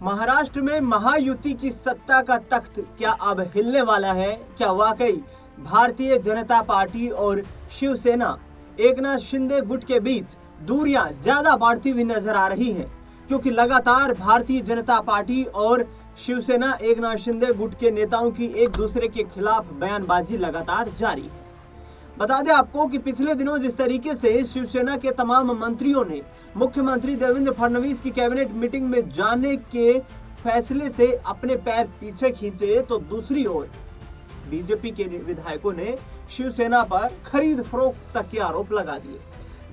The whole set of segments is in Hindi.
महाराष्ट्र में महायुति की सत्ता का तख्त क्या अब हिलने वाला है? क्या वाकई भारतीय जनता पार्टी और शिवसेना एकनाथ शिंदे गुट के बीच दूरियां ज्यादा बढ़ती हुई नजर आ रही हैं? क्योंकि लगातार भारतीय जनता पार्टी और शिवसेना एकनाथ शिंदे गुट के नेताओं की एक दूसरे के खिलाफ बयानबाजी लगातार जारी है। बता दें आपको कि पिछले दिनों जिस तरीके से शिवसेना के तमाम मंत्रियों ने मुख्यमंत्री देवेंद्र फडणवीस की कैबिनेट मीटिंग में जाने के फैसले से अपने पैर पीछे खींचे, तो दूसरी ओर बीजेपी के विधायकों ने शिवसेना पर खरीद फरोख्त तक के आरोप लगा दिए।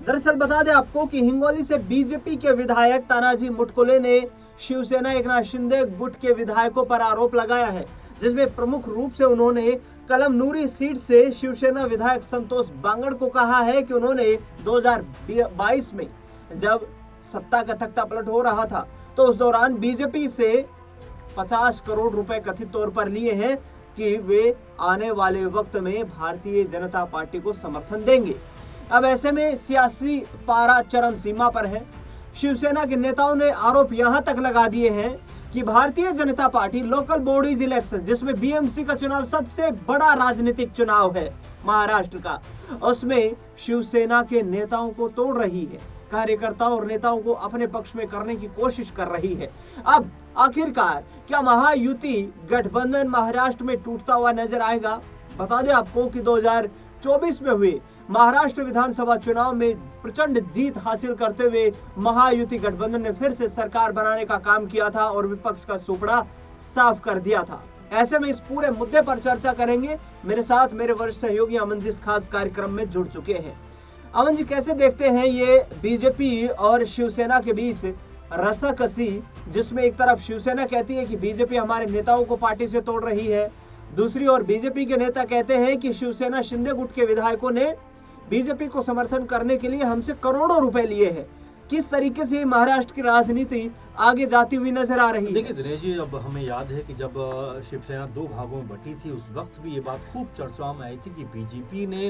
दरअसल बता दें आपको कि हिंगोली से बीजेपी के विधायक तानाजी मुटकुले ने शिवसेना एकनाथ शिंदे गुट के विधायकों पर आरोप लगाया है, जिसमें प्रमुख रूप से उन्होंने कलमनुरी सीट से शिवसेना विधायक संतोष बांगड़ को कहा है कि उन्होंने 2022 में जब सत्ता का तख्ता पलट हो रहा था तो उस दौरान बीजेपी से 50 करोड़ रुपए कथित तौर पर लिए हैं कि वे आने वाले वक्त में भारतीय जनता पार्टी को समर्थन देंगे। अब ऐसे में सियासी पारा चरम सीमा पर है। शिवसेना के नेताओं ने आरोप यहां तक लगा दिए हैं कि Bharatiya Janata party local bodies election, जिसमें बीएमसी का चुनाव सबसे बड़ा राजनीतिक चुनाव है महाराष्ट्र का, उसमें शिवसेना के नेताओं को तोड़ रही है, कार्यकर्ताओं और नेताओं को अपने पक्ष में करने की कोशिश कर रही है। अब आखिरकार क्या महायुति गठबंधन महाराष्ट्र में टूटता हुआ नजर आएगा? बता दें आपको कि 2024 में हुए महाराष्ट्र विधानसभा चुनाव में प्रचंड जीत हासिल करते हुए महायुति गठबंधन ने फिर से सरकार बनाने का काम किया था और विपक्ष का सुपड़ा साफ कर दिया था। ऐसे में इस पूरे मुद्दे पर चर्चा करेंगे। मेरे साथ मेरे वरिष्ठ सहयोगी अमन जी इस खास कार्यक्रम में जुड़ चुके हैं। अमन जी, कैसे देखते हैं ये बीजेपी और शिवसेना के बीच रस्साकसी, जिसमें एक तरफ शिवसेना कहती है कि बीजेपी हमारे नेताओं को पार्टी से तोड़ रही है, दूसरी ओर बीजेपी के नेता कहते हैं कि शिवसेना शिंदे गुट के विधायकों ने बीजेपी को समर्थन करने के लिए हमसे करोड़ों रुपए लिए हैं। किस तरीके से महाराष्ट्र की राजनीति आगे जाती हुई नजर आ रही है? देखिए दिनेश जी, अब हमें याद है कि जब शिवसेना दो भागों में बटी थी, उस वक्त भी ये बात खूब चर्चाओं में आई थी कि बीजेपी ने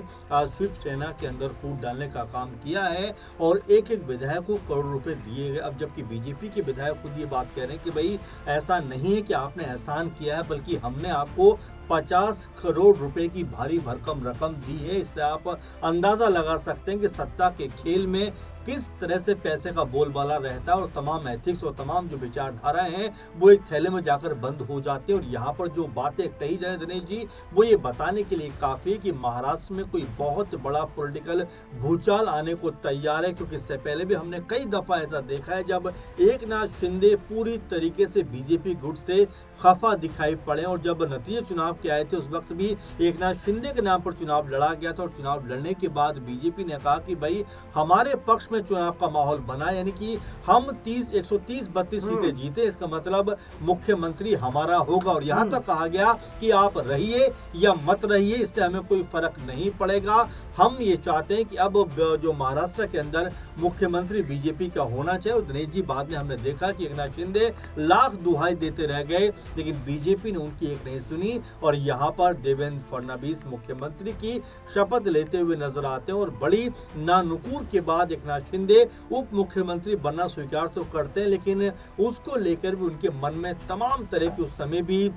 शिवसेना के अंदर फूट डालने का काम किया है और एक एक विधायक को करोड़ रुपए दिए गए। अब जबकि बीजेपी के विधायक खुद ये बात कह रहे हैं कि भाई ऐसा नहीं है कि आपने एहसान किया है, बल्कि हमने आपको 50 करोड़ रुपए की भारी भरकम रकम दी है। इससे आप अंदाजा लगा सकते हैं कि सत्ता के खेल में किस तरह से पैसे का बोलबाला रहता है और तमाम एथिक्स और तमाम जो विचारधाराएं हैं वो एक थैले में जाकर बंद हो जाते हैं। और यहाँ पर जो बातें कही जाए दिनेश जी, वो ये बताने के लिए काफी है कि महाराष्ट्र में कोई बहुत बड़ा पॉलिटिकल भूचाल आने को तैयार है, क्योंकि इससे पहले भी हमने कई दफा ऐसा देखा है जब एकनाथ शिंदे पूरी तरीके से बीजेपी गुट से खफा दिखाई पड़े। और जब नतीजे चुनाव के आए थे उस वक्त भी एकनाथ शिंदे के नाम पर चुनाव लड़ा गया था और चुनाव लड़ने के बाद बीजेपी ने कहा कि भाई हमारे पक्ष में चुनाव का माहौल बना, यानी कि हम 130-32 सीटें जीते, इसका मतलब मुख्यमंत्री हमारा होगा। और यहाँ तक कहा गया कि आप रहिए या मत रहिए, इससे हमें कोई फर्क नहीं पड़ेगा। हम ये चाहते हैं कि अब जो महाराष्ट्र के अंदर मुख्यमंत्री बीजेपी का होना चाहिए। और दिनेश जी, बाद में हमने देखा कि एकनाथ शिंदे लाख दुहाई देते रह गए, लेकिन बीजेपी ने उनकी एक नहीं सुनी और यहाँ पर देवेंद्र फडणवीस मुख्यमंत्री की शपथ लेते हुए नजर आते हैं। और बड़ी नानुकूर के बाद एकनाथ शिंदे उप मुख्यमंत्री बनना स्वीकार तो करते हैं, लेकिन उसको लेकर भी उनके मन में तमाम तरह की उस समय भी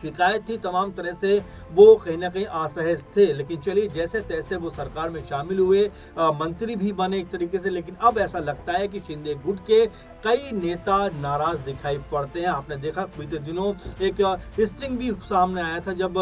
शिकायत थी, तमाम तरह से वो कहीं ना कहीं असहज थे। लेकिन चलिए, जैसे तैसे वो सरकार में शामिल हुए, मंत्री भी बने एक तरीके से। लेकिन अब ऐसा लगता है कि शिंदे गुट के कई नेता नाराज दिखाई पड़ते हैं। आपने देखा बीते दिनों एक स्ट्रिंग भी सामने आया था जब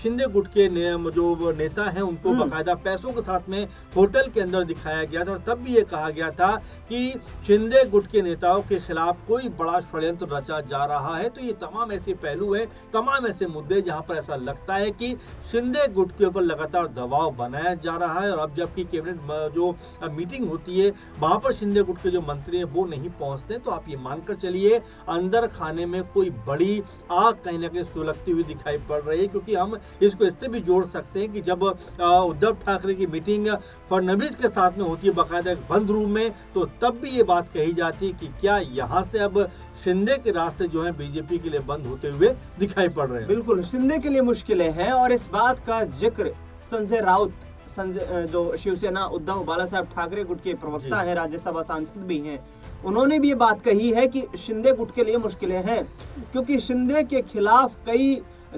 शिंदे गुट के जो नेता हैं उनको बाकायदा पैसों के साथ में होटल के अंदर दिखाया गया था और तब भी ये कहा गया था कि शिंदे गुट के नेताओं के खिलाफ कोई बड़ा षड्यंत्र रचा जा रहा है। तो ये तमाम ऐसे पहलू हैं, तमाम ऐसे मुद्दे जहां पर ऐसा लगता है कि शिंदे गुट के ऊपर लगातार दबाव बनाया जा रहा है। और अब जबकि कैबिनेट जो मीटिंग होती है वहां पर शिंदे गुट के जो मंत्री हैं वो नहीं पहुंचते, तो आप ये मानकर चलिए अंदर खाने में कोई बड़ी आग कहीं ना कहीं सुलगती हुई दिखाई पड़ रही है। क्योंकि हम इसको इससे भी जोड़ सकते हैं कि जब उद्धव ठाकरे की मीटिंग फडणवीस के साथ में होती है बाकायदा बंद रूम में, तो तब भी ये बात कही जाती है कि क्या यहाँ से अब शिंदे के रास्ते जो है बीजेपी के लिए बंद होते हुए दिखाई पड़ रहे हैं। बिल्कुल, शिंदे के लिए मुश्किलें हैं और इस बात का जिक्र संजय राउत जो शिवसेना उद्धव बाला साहब ठाकरे गुट के प्रवक्ता है, राज्यसभा सांसद भी हैं, उन्होंने भी ये बात कही है कि शिंदे गुट के लिए मुश्किलें हैं, क्योंकि शिंदे के खिलाफ कई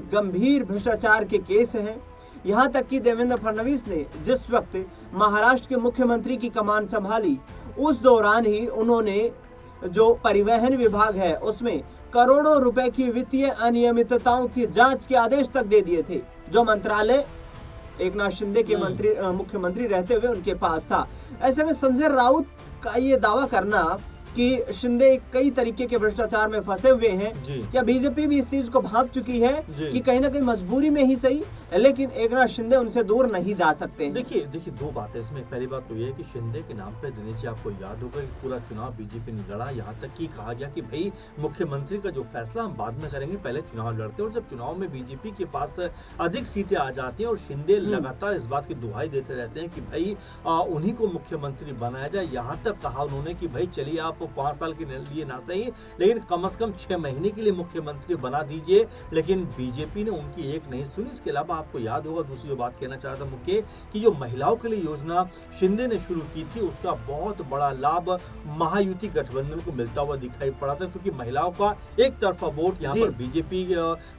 गंभीर भ्रष्टाचार के केस हैं। यहाँ तक कि देवेंद्र फडणवीस ने जिस वक्त महाराष्ट्र के मुख्यमंत्री की कमान संभाली, उस दौरान ही उन्होंने जो परिवहन विभाग है उसमें करोड़ों रुपए की वित्तीय अनियमितताओं की जांच के आदेश तक दे दिए थे, जो मंत्रालय एकनाथ शिंदे के मुख्यमंत्री रहते हुए उनके पास था। ऐसे में संजय राउत का ये दावा करना कि शिंदे कई तरीके के भ्रष्टाचार में फंसे हुए हैं, क्या बीजेपी भी इस चीज को भांप चुकी है कि कहीं ना कहीं मजबूरी में ही सही, लेकिन एकनाथ शिंदे उनसे दूर नहीं जा सकते हैं। देखिए दो बातें इसमें। पहली बात तो ये है कि शिंदे के नाम पे दिनेश जी आपको याद होगा कि पूरा चुनाव बीजेपी ने लड़ा, यहाँ तक कि कहा गया कि भाई मुख्यमंत्री का जो फैसला हम बाद में करेंगे, पहले चुनाव लड़ते हैं। और जब चुनाव में बीजेपी के पास अधिक सीटें आ जाती हैं और शिंदे लगातार इस बात की दुहाई देते रहते हैं कि भाई उन्हीं को मुख्यमंत्री बनाया जाए। यहाँ तक कहा उन्होंने कि भाई चलिए आप 5 साल के लिए ना सही, लेकिन कम से कम 6 महीने के लिए मुख्यमंत्री बना दीजिए। लेकिन बीजेपी ने उनकी एक नहीं सुनी। इसके अलावा आपको याद होगा, दूसरी जो बात कहना चाहता मुख्य, कि जो महिलाओं के लिए योजना शिंदे ने शुरू की थी, उसका बहुत बड़ा लाभ महायुति गठबंधन को मिलता हुआ दिखाई पड़ा था, क्योंकि महिलाओं का एक तरफा वोट यहाँ पर बीजेपी,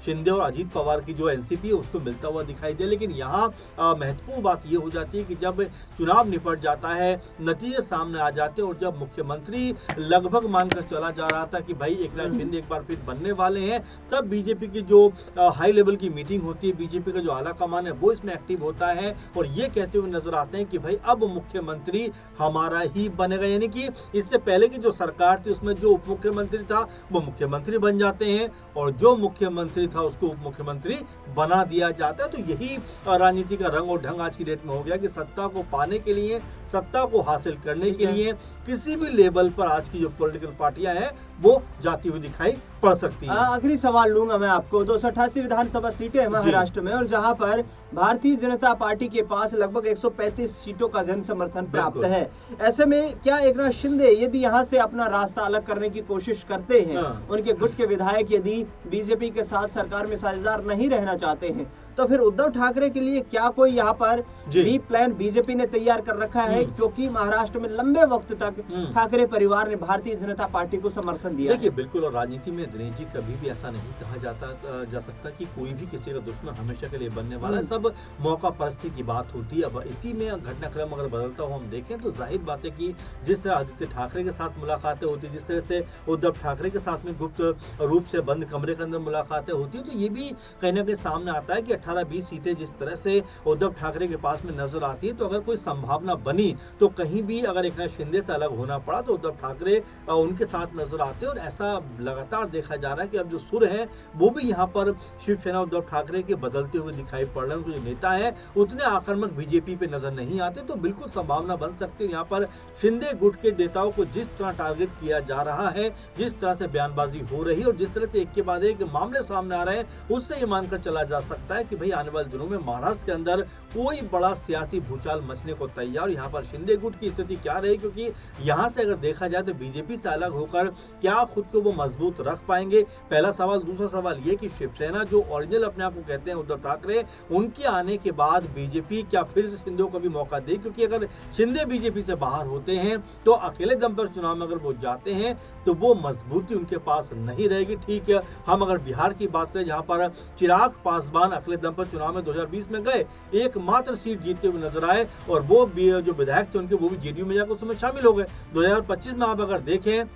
शिंदे और अजीत पवार की जो एनसीपी है उसको मिलता हुआ दिखाई दे। लेकिन यहाँ महत्वपूर्ण बात यह हो जाती है कि जब चुनाव निपट जाता है, नतीजे सामने आ जाते हैं और जब मुख्यमंत्री लगभग मानकर चला जा रहा था कि भाई एकनाथ शिंदे एक बार फिर बनने वाले हैं, तब बीजेपी की जो हाई लेवल की मीटिंग होती है, बीजेपी का जो आला कमान है वो इसमें एक्टिव होता है और ये कहते हुए नजर आते हैं कि भाई अब मुख्यमंत्री हमारा ही बनेगा। यानी कि इससे पहले की जो सरकार थी उसमें जो उप मुख्यमंत्री था वो मुख्यमंत्री बन जाते हैं और जो मुख्यमंत्री था उसको उप मुख्यमंत्री बना दिया जाता है। तो यही राजनीति का रंग और ढंग आज की डेट में हो गया कि सत्ता को पाने के लिए, सत्ता को हासिल करने के लिए किसी भी लेवल पर आज की जो पॉलिटिकल पार्टियां हैं वो जाती हुई दिखाई पड़ सकती है। आखिरी सवाल लूंगा मैं आपको। 288 विधानसभा सीटें हैं महाराष्ट्र में, और जहां पर भारतीय जनता पार्टी के पास लगभग 135 सीटों का जन समर्थन प्राप्त है। ऐसे में क्या एकनाथ शिंदे यदि यहां से अपना रास्ता अलग करने की कोशिश करते हैं, उनके गुट के विधायक यदि बीजेपी के साथ सरकार में साझेदार नहीं रहना चाहते हैं, तो फिर उद्धव ठाकरे के लिए क्या कोई यहाँ पर भी प्लान बीजेपी ने तैयार कर रखा है? क्योंकि महाराष्ट्र में लंबे वक्त तक ठाकरे परिवार ने भारतीय जनता पार्टी को समर्थन दिया। देखिए बिल्कुल, और राजनीति में दिनेश जी कभी भी ऐसा नहीं कहा जा सकता कि कोई भी किसी का दुश्मन हमेशा के लिए बनने वाला है। सब मौका परस्ती की बात होती है। अब इसी में घटनाक्रम अगर बदलता हो हम देखें तो जाहिर बात है कि जिस तरह आदित्य ठाकरे के साथ मुलाकातें होती, जिस तरह से उद्धव ठाकरे के साथ में गुप्त रूप से बंद कमरे के अंदर मुलाकातें होती है, तो ये भी कहीं ना कहीं सामने आता है कि 18-20 सीटें जिस तरह से उद्धव ठाकरे के पास में नजर आती है, तो अगर कोई संभावना बनी तो कहीं भी अगर एकनाथ शिंदे से अलग होना पड़ा तो उद्धव ठाकरे उनके साथ नजर आते हैं। और ऐसा लगातार देखा जा रहा है कि अब जो सुर है वो भी यहाँ पर शिवसेना उद्धव ठाकरे के बदलते हुए दिखाई पड़ रहे हैं। जो नेता है उतने आक्रामक बीजेपी पे नजर नहीं आते, तो बिल्कुल संभावना बन सकती है यहाँ पर शिंदे गुट के नेताओं को जिस तरह टारगेट किया जा रहा है, जिस तरह से बयानबाजी हो रही है और जिस तरह से एक के बाद एक मामले सामने आ रहे हैं, उससे ये मानकर चला जा सकता है कि भाई आने वाले दिनों में महाराष्ट्र के अंदर कोई बड़ा सियासी भूचाल मचने को तैयार। यहाँ पर शिंदे गुट की स्थिति क्या रही, क्योंकि यहाँ से अगर देखा जाए तो बीजेपी से अलग होकर क्या खुद को वो मजबूत रख पाएंगे, पहला सवाल। दूसरा सवाल ये कि शिवसेना जो ओरिजिनल अपने आप को कहते हैं उद्धव ठाकरे, उनके आने के बाद बीजेपी क्या फिर से शिंदे को भी मौका दे? क्योंकि अगर शिंदे बीजेपी से बाहर होते हैं तो अकेले दम पर चुनाव में अगर वो जाते हैं तो वो मजबूती उनके पास नहीं रहेगी। ठीक है, हम अगर बिहार की बात करें जहां पर चिराग पासवान अकेले दम पर चुनाव में 2020 में गए, एकमात्र सीट जीतते हुए नजर आए और वो जो विधायक थे उनके वो भी जेडीयू में जाकर उसमें शामिल हो गए। 2025 में आप अगर देखें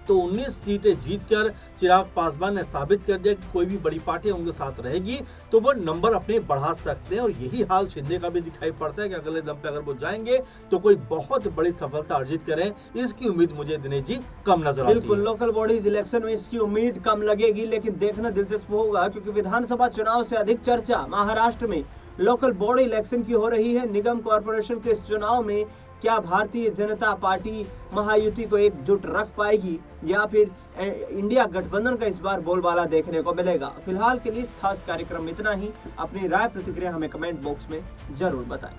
तो 19 सीटें जीतकर चिराग पासवान ने साबित कर दिया कि कोई भी बड़ी पार्टी उनके साथ रहेगी तो वो नंबर अपने बढ़ा सकते हैं। और यही हाल शिंदे का भी दिखाई पड़ता है कि अगले दम पे अगर वो जाएंगे तो कोई बहुत बड़ी सफलता अर्जित करें, इसकी उम्मीद मुझे दिनेश जी कम नजर आती है। बिल्कुल, लोकल बॉडीज इलेक्शन में इसकी उम्मीद कम लगेगी, लेकिन देखना दिलचस्प होगा क्योंकि विधानसभा चुनाव से अधिक चर्चा महाराष्ट्र में लोकल बॉडी इलेक्शन की हो रही है। निगम कॉर्पोरेशन के इस चुनाव में क्या भारतीय जनता पार्टी महायुति को एकजुट रख पाएगी या फिर इंडिया गठबंधन का इस बार बोलबाला देखने को मिलेगा? फिलहाल के लिए इस खास कार्यक्रम में इतना ही। अपनी राय प्रतिक्रिया हमें कमेंट बॉक्स में जरूर बताएं।